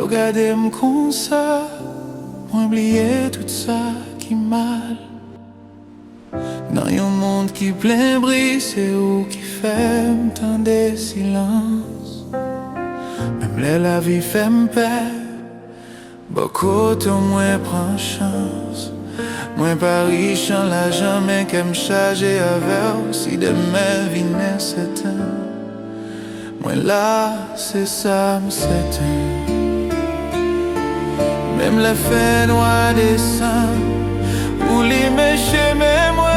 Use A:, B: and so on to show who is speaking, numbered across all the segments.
A: gade m kon sa, mwen oubliye tout ça qui mal. Dans yon monde qui plein bris, c'est ou qui fait tant de silence. Même la vie fait m'peur, beaucoup de moins prend chance. Moi pas riche en l'argent, mais qu'aime charger avec. Si demain vinait certain, moi là c'est ça m'certain. Même la fin noire descend, ou les méchants même moi.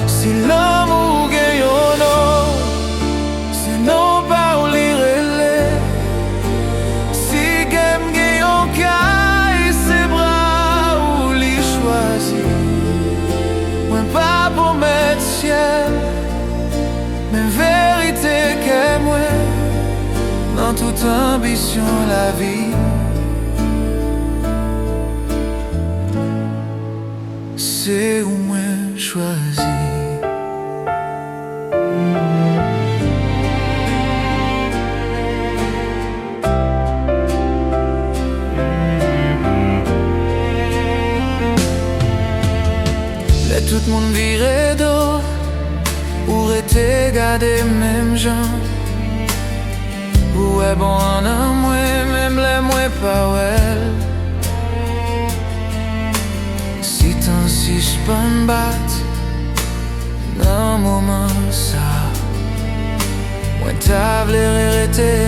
A: Si l'amour gagne ou non, c'est non pas ou les relais. Si game gagne au cas et ses bras ou les choisir. Moi pas pour mettre ciel, mais vérité que moi, dans toute ambition la vie. C'est où moi choisi. Let tout le monde virer d'eau, pour être gardé même gens. Ou est bon en moi, même les moi pas well. Si j'peux m'battre dans moment ça, moi t'as voulu arrêter